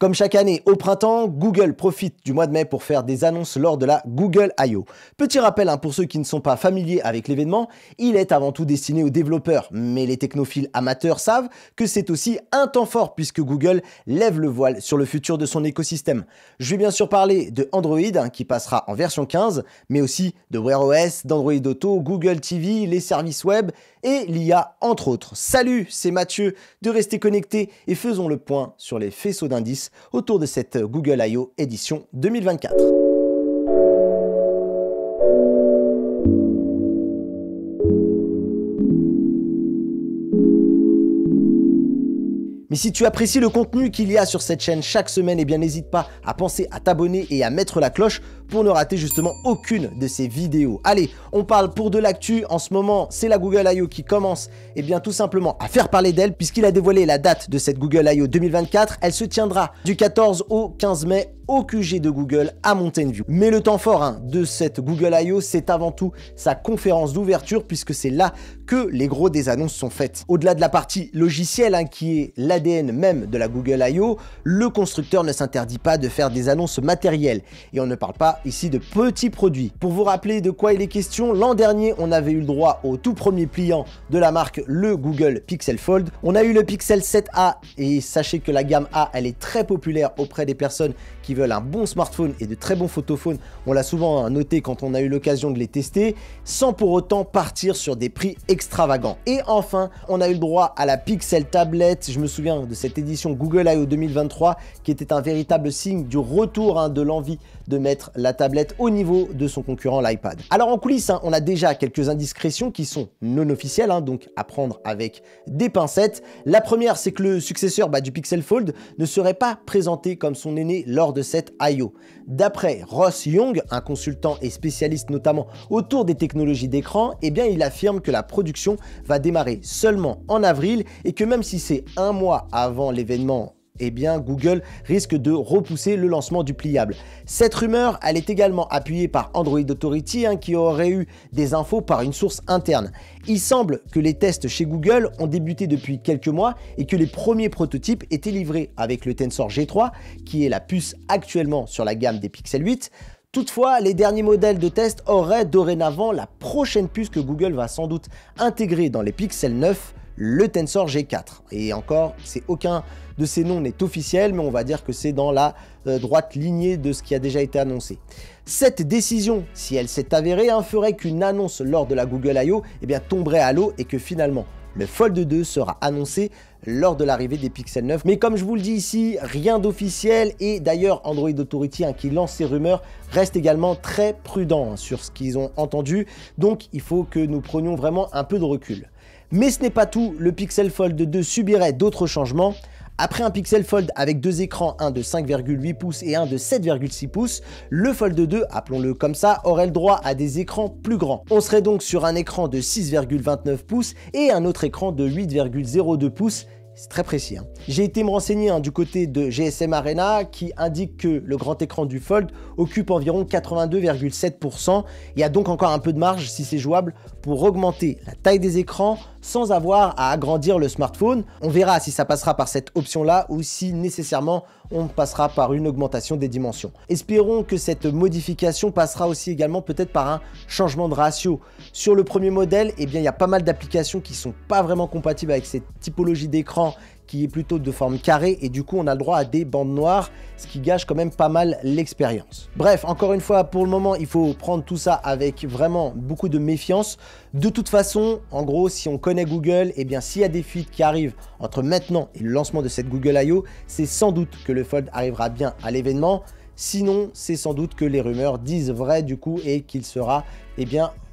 Comme chaque année, au printemps, Google profite du mois de mai pour faire des annonces lors de la Google I/O. Petit rappel pour ceux qui ne sont pas familiers avec l'événement, il est avant tout destiné aux développeurs, mais les technophiles amateurs savent que c'est aussi un temps fort puisque Google lève le voile sur le futur de son écosystème. Je vais bien sûr parler de Android qui passera en version 15, mais aussi de Wear OS, d'Android Auto, Google TV, les services web et l'IA entre autres. Salut, c'est Mathieu de Rester Connecté et faisons le point sur les faisceaux d'indices autour de cette Google I/O édition 2024. Mais si tu apprécies le contenu qu'il y a sur cette chaîne chaque semaine, eh bien n'hésite pas à penser à t'abonner et à mettre la cloche pour ne rater justement aucune de ces vidéos. Allez, on parle pour de l'actu. En ce moment, c'est la Google I/O qui commence bien tout simplement à faire parler d'elle puisqu'il a dévoilé la date de cette Google I/O 2024. Elle se tiendra du 14 au 15 mai au QG de Google à Mountain View. Mais le temps fort de cette Google I/O, c'est avant tout sa conférence d'ouverture puisque c'est là que les gros des annonces sont faites. Au-delà de la partie logicielle qui est l'ADN même de la Google I/O, le constructeur ne s'interdit pas de faire des annonces matérielles. Et on ne parle pas ici de petits produits. Pour vous rappeler de quoi il est question, l'an dernier, on avait eu le droit au tout premier pliant de la marque, le Google Pixel Fold. On a eu le Pixel 7a et sachez que la gamme A, elle est très populaire auprès des personnes qui veulent un bon smartphone et de très bons photophones. On l'a souvent noté quand on a eu l'occasion de les tester, sans pour autant partir sur des prix extravagants. Et enfin, on a eu le droit à la Pixel Tablette. Je me souviens de cette édition Google I/O 2023 qui était un véritable signe du retour de l'envie de mettre la tablette au niveau de son concurrent l'iPad. Alors en coulisses, on a déjà quelques indiscrétions qui sont non officielles, donc à prendre avec des pincettes. La première, c'est que le successeur du Pixel Fold ne serait pas présenté comme son aîné lors de cette I/O. D'après Ross Young, un consultant et spécialiste notamment autour des technologies d'écran, il affirme que la production va démarrer seulement en avril et que même si c'est un mois avant l'événement, Google risque de repousser le lancement du pliable. Cette rumeur, elle est également appuyée par Android Authority qui aurait eu des infos par une source interne. Il semble que les tests chez Google ont débuté depuis quelques mois et que les premiers prototypes étaient livrés avec le Tensor G3, qui est la puce actuellement sur la gamme des Pixel 8. Toutefois, les derniers modèles de test auraient dorénavant la prochaine puce que Google va sans doute intégrer dans les Pixel 9, le Tensor G4. Et encore, aucun de ces noms n'est officiel, mais on va dire que c'est dans la droite lignée de ce qui a déjà été annoncé. Cette décision, si elle s'est avérée, ferait qu'une annonce lors de la Google I/O tomberait à l'eau et que finalement, le Fold 2 sera annoncé lors de l'arrivée des Pixel 9. Mais comme je vous le dis ici, rien d'officiel et d'ailleurs Android Authority qui lance ces rumeurs reste également très prudent sur ce qu'ils ont entendu. Donc il faut que nous prenions vraiment un peu de recul. Mais ce n'est pas tout, le Pixel Fold 2 subirait d'autres changements. Après un Pixel Fold avec deux écrans, un de 5,8 pouces et un de 7,6 pouces, le Fold 2, appelons-le comme ça, aurait le droit à des écrans plus grands. On serait donc sur un écran de 6,29 pouces et un autre écran de 8,02 pouces. C'est très précis. J'ai été me renseigner du côté de GSM Arena qui indique que le grand écran du Fold occupe environ 82,7%. Il y a donc encore un peu de marge, si c'est jouable, pour augmenter la taille des écrans sans avoir à agrandir le smartphone. On verra si ça passera par cette option-là ou si nécessairement on passera par une augmentation des dimensions. Espérons que cette modification passera aussi également peut-être par un changement de ratio. Sur le premier modèle, il y a pas mal d'applications qui ne sont pas vraiment compatibles avec cette typologie d'écran qui est plutôt de forme carrée et du coup on a le droit à des bandes noires, ce qui gâche quand même pas mal l'expérience. Bref, encore une fois, pour le moment, il faut prendre tout ça avec vraiment beaucoup de méfiance. De toute façon, en gros, si on connaît Google, s'il y a des fuites qui arrivent entre maintenant et le lancement de cette Google I/O, c'est sans doute que le Fold arrivera bien à l'événement. Sinon, c'est sans doute que les rumeurs disent vrai du coup et qu'il sera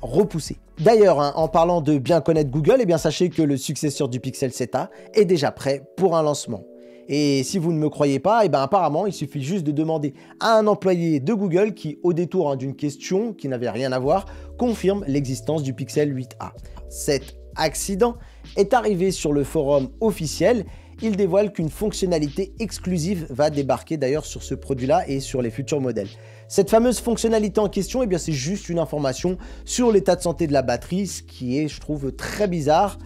repoussé. D'ailleurs, en parlant de bien connaître Google, sachez que le successeur du Pixel 7a est déjà prêt pour un lancement. Et si vous ne me croyez pas, apparemment, il suffit juste de demander à un employé de Google qui, au détour d'une question qui n'avait rien à voir, confirme l'existence du Pixel 8a. Cet accident est arrivé sur le forum officiel. Il dévoile qu'une fonctionnalité exclusive va débarquer d'ailleurs sur ce produit-là et sur les futurs modèles. Cette fameuse fonctionnalité en question, c'est juste une information sur l'état de santé de la batterie, ce qui est, je trouve, très bizarre.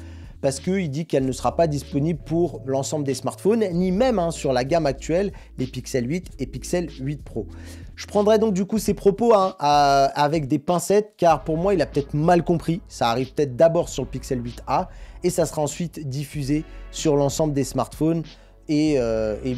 parce qu'il dit qu'elle ne sera pas disponible pour l'ensemble des smartphones, ni même sur la gamme actuelle, les Pixel 8 et Pixel 8 Pro. Je prendrai donc du coup ces propos avec des pincettes, car pour moi il a peut-être mal compris. Ça arrive peut-être d'abord sur le Pixel 8a et ça sera ensuite diffusé sur l'ensemble des smartphones et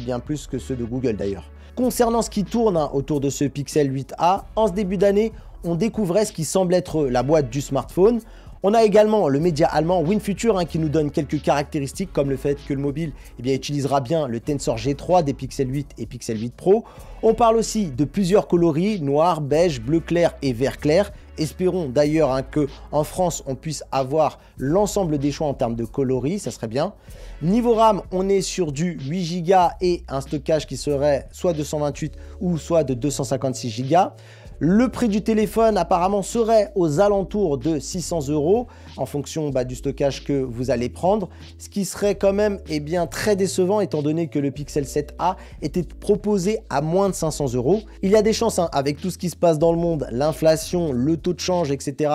bien plus que ceux de Google d'ailleurs. Concernant ce qui tourne autour de ce Pixel 8a, en ce début d'année, on découvrait ce qui semble être la boîte du smartphone. On a également le média allemand WinFuture qui nous donne quelques caractéristiques comme le fait que le mobile utilisera bien le Tensor G3 des Pixel 8 et Pixel 8 Pro. On parle aussi de plusieurs coloris, noir, beige, bleu clair et vert clair. Espérons d'ailleurs qu'en France, on puisse avoir l'ensemble des choix en termes de coloris, ça serait bien. Niveau RAM, on est sur du 8 Go et un stockage qui serait soit 228 ou soit de 256 Go. Le prix du téléphone apparemment serait aux alentours de 600 € en fonction du stockage que vous allez prendre, ce qui serait quand même très décevant étant donné que le Pixel 7a était proposé à moins de 500 €. Il y a des chances avec tout ce qui se passe dans le monde, l'inflation, le taux de change, etc.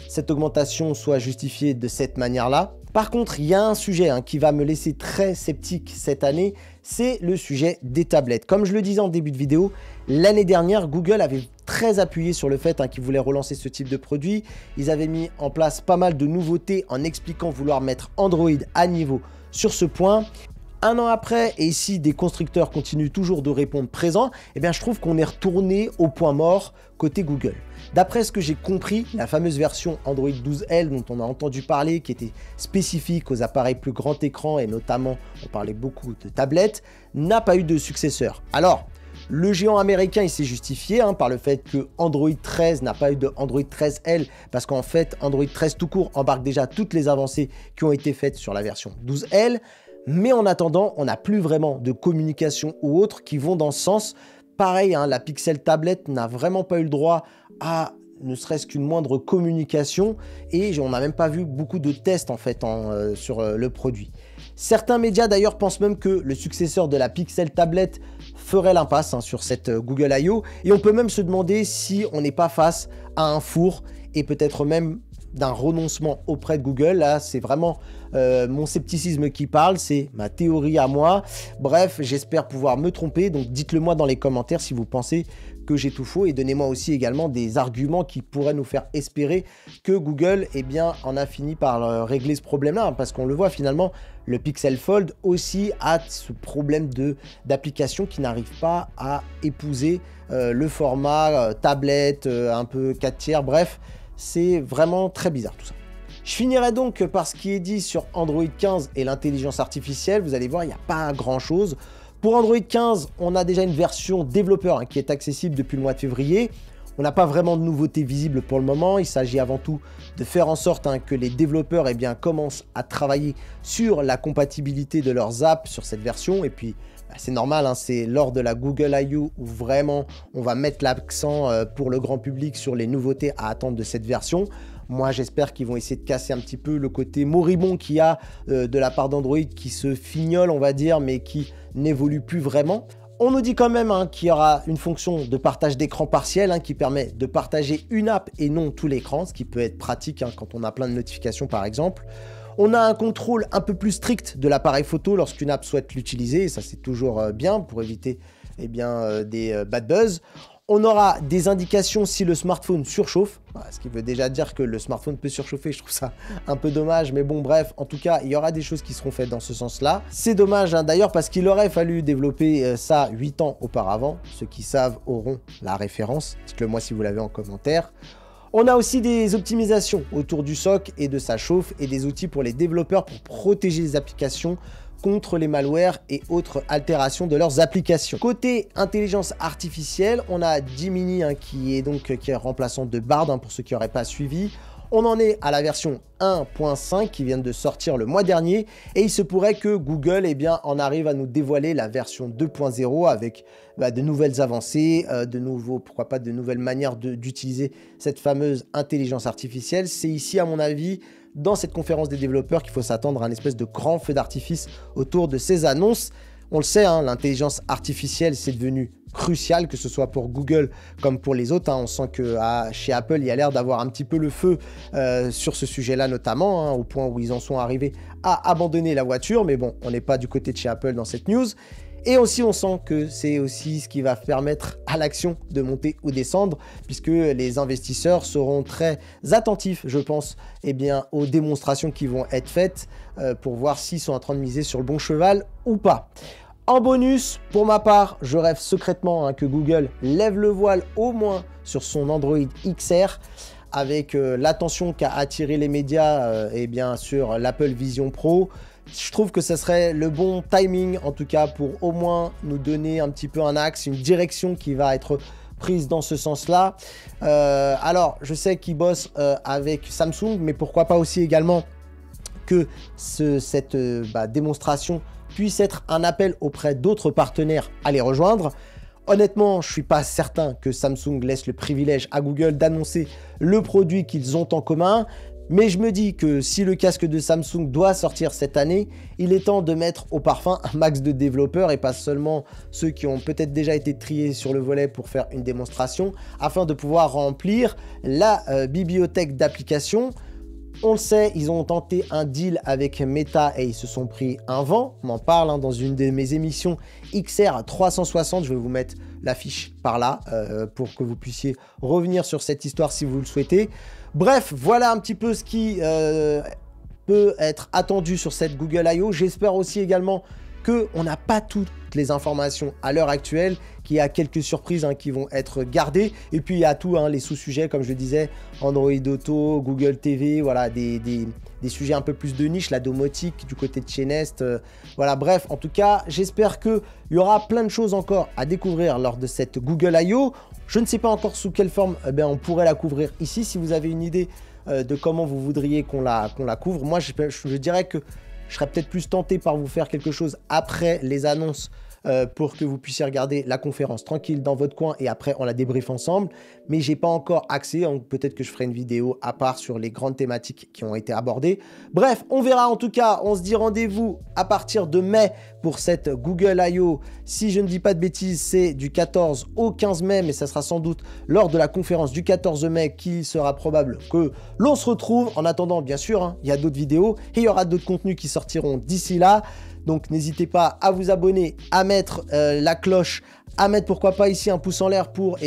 Cette augmentation soit justifiée de cette manière-là. Par contre, il y a un sujet qui va me laisser très sceptique cette année, c'est le sujet des tablettes. Comme je le disais en début de vidéo, l'année dernière, Google avait très appuyé sur le fait qu'ils voulaient relancer ce type de produit. Ils avaient mis en place pas mal de nouveautés en expliquant vouloir mettre Android à niveau sur ce point. Un an après, et si des constructeurs continuent toujours de répondre présent, je trouve qu'on est retourné au point mort côté Google. D'après ce que j'ai compris, la fameuse version Android 12L dont on a entendu parler, qui était spécifique aux appareils plus grand écran et notamment, on parlait beaucoup de tablettes, n'a pas eu de successeur. Alors, le géant américain, il s'est justifié par le fait que Android 13 n'a pas eu de Android 13L parce qu'en fait, Android 13 tout court embarque déjà toutes les avancées qui ont été faites sur la version 12L. Mais en attendant, on n'a plus vraiment de communication ou autres qui vont dans ce sens. Pareil, la Pixel tablette n'a vraiment pas eu le droit à ne serait-ce qu'une moindre communication et on n'a même pas vu beaucoup de tests en fait sur le produit. Certains médias d'ailleurs pensent même que le successeur de la Pixel tablette ferait l'impasse sur cette Google I.O. et on peut même se demander si on n'est pas face à un four et peut-être même d'un renoncement auprès de Google. Là, c'est vraiment mon scepticisme qui parle, c'est ma théorie à moi. Bref, j'espère pouvoir me tromper, donc dites-le moi dans les commentaires si vous pensez que j'ai tout faux et donnez-moi aussi également des arguments qui pourraient nous faire espérer que Google en a fini par régler ce problème-là, parce qu'on le voit finalement, le Pixel Fold aussi a ce problème d'application qui n'arrive pas à épouser le format tablette, un peu 4 tiers, bref, c'est vraiment très bizarre tout ça. Je finirai donc par ce qui est dit sur Android 15 et l'intelligence artificielle. Vous allez voir, il n'y a pas grand-chose. Pour Android 15, on a déjà une version développeur qui est accessible depuis le mois de février. On n'a pas vraiment de nouveautés visibles pour le moment. Il s'agit avant tout de faire en sorte que les développeurs commencent à travailler sur la compatibilité de leurs apps sur cette version. Et puis, c'est normal, c'est lors de la Google I.O. où vraiment on va mettre l'accent pour le grand public sur les nouveautés à attendre de cette version. Moi, j'espère qu'ils vont essayer de casser un petit peu le côté moribond qu'il y a de la part d'Android qui se fignole, on va dire, mais qui n'évolue plus vraiment. On nous dit quand même qu'il y aura une fonction de partage d'écran partiel qui permet de partager une app et non tout l'écran, ce qui peut être pratique quand on a plein de notifications par exemple. On a un contrôle un peu plus strict de l'appareil photo lorsqu'une app souhaite l'utiliser, et ça c'est toujours bien pour éviter des bad buzz. On aura des indications si le smartphone surchauffe, ce qui veut déjà dire que le smartphone peut surchauffer. Je trouve ça un peu dommage, mais bon bref, en tout cas, il y aura des choses qui seront faites dans ce sens-là. C'est dommage d'ailleurs parce qu'il aurait fallu développer ça 8 ans auparavant. Ceux qui savent auront la référence, dites-le moi si vous l'avez en commentaire. On a aussi des optimisations autour du SoC et de sa chauffe et des outils pour les développeurs pour protéger les applications contre les malwares et autres altérations de leurs applications. Côté intelligence artificielle, on a Gemini qui est remplaçant de Bard pour ceux qui n'auraient pas suivi. On en est à la version 1.5 qui vient de sortir le mois dernier et il se pourrait que Google en arrive à nous dévoiler la version 2.0 avec de nouvelles avancées, pourquoi pas de nouvelles manières d'utiliser cette fameuse intelligence artificielle. C'est ici à mon avis dans cette conférence des développeurs qu'il faut s'attendre à un espèce de grand feu d'artifice autour de ces annonces. On le sait, l'intelligence artificielle c'est devenu crucial, que ce soit pour Google comme pour les autres. On sent que chez Apple, il y a l'air d'avoir un petit peu le feu sur ce sujet-là notamment, au point où ils en sont arrivés à abandonner la voiture. Mais bon, on n'est pas du côté de chez Apple dans cette news. Et aussi, on sent que c'est aussi ce qui va permettre à l'action de monter ou descendre, puisque les investisseurs seront très attentifs, je pense, aux démonstrations qui vont être faites pour voir s'ils sont en train de miser sur le bon cheval ou pas. En bonus, pour ma part, je rêve secrètement que Google lève le voile au moins sur son Android XR, avec l'attention qu'a attiré les médias sur l'Apple Vision Pro. Je trouve que ce serait le bon timing, en tout cas, pour au moins nous donner un petit peu un axe, une direction qui va être prise dans ce sens-là. Alors, je sais qu'ils bossent avec Samsung, mais pourquoi pas aussi également que cette démonstration puisse être un appel auprès d'autres partenaires à les rejoindre. Honnêtement, je ne suis pas certain que Samsung laisse le privilège à Google d'annoncer le produit qu'ils ont en commun. Mais je me dis que si le casque de Samsung doit sortir cette année, il est temps de mettre au parfum un max de développeurs et pas seulement ceux qui ont peut-être déjà été triés sur le volet pour faire une démonstration, afin de pouvoir remplir la bibliothèque d'applications. On le sait, ils ont tenté un deal avec Meta et ils se sont pris un vent. On en parle dans une de mes émissions XR 360. Je vais vous mettre l'affiche par là pour que vous puissiez revenir sur cette histoire si vous le souhaitez. Bref, voilà un petit peu ce qui peut être attendu sur cette Google I.O. J'espère aussi également qu'on n'a pas toutes les informations à l'heure actuelle, qu'il y a quelques surprises qui vont être gardées. Et puis il y a tout, les sous-sujets, comme je le disais, Android Auto, Google TV, voilà, des sujets un peu plus de niche, la domotique du côté de chez Nest. Voilà, bref, en tout cas, j'espère qu'il y aura plein de choses encore à découvrir lors de cette Google I.O. Je ne sais pas encore sous quelle forme on pourrait la couvrir ici. Si vous avez une idée de comment vous voudriez qu'on la couvre, moi je dirais que je serais peut-être plus tenté par vous faire quelque chose après les annonces pour que vous puissiez regarder la conférence tranquille dans votre coin et après on la débriefe ensemble. Mais j'ai pas encore accès, peut-être que je ferai une vidéo à part sur les grandes thématiques qui ont été abordées. Bref, on verra. En tout cas, on se dit rendez-vous à partir de mai pour cette Google I.O. Si je ne dis pas de bêtises, c'est du 14 au 15 mai, mais ça sera sans doute lors de la conférence du 14 mai qu'il sera probable que l'on se retrouve. En attendant, bien sûr, il y a d'autres vidéos et il y aura d'autres contenus qui sortiront d'ici là. Donc n'hésitez pas à vous abonner, à mettre la cloche, à mettre pourquoi pas ici un pouce en l'air pour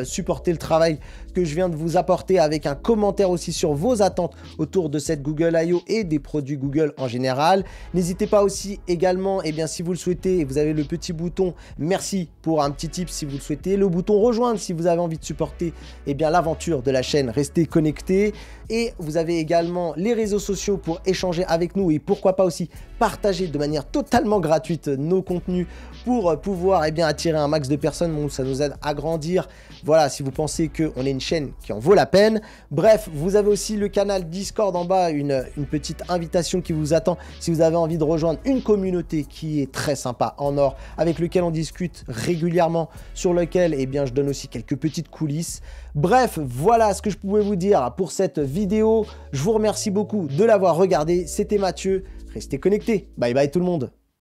supporter le travail que je viens de vous apporter, avec un commentaire aussi sur vos attentes autour de cette Google I.O. et des produits Google en général. N'hésitez pas aussi également, si vous le souhaitez, vous avez le petit bouton merci pour un petit tip si vous le souhaitez, le bouton rejoindre si vous avez envie de supporter l'aventure de la chaîne, restez connectés. Et vous avez également les réseaux sociaux pour échanger avec nous et pourquoi pas aussi partager de manière totalement gratuite nos contenus pour pouvoir attirer un max de personnes. Bon, ça nous aide à grandir. Voilà, si vous pensez qu'on est une chaîne qui en vaut la peine. Bref, vous avez aussi le canal Discord en bas, une petite invitation qui vous attend si vous avez envie de rejoindre une communauté qui est très sympa en or, avec lequel on discute régulièrement, sur lequel je donne aussi quelques petites coulisses. Bref, voilà ce que je pouvais vous dire pour cette vidéo. Je vous remercie beaucoup de l'avoir regardé. C'était Mathieu. Restez connectés. Bye bye tout le monde.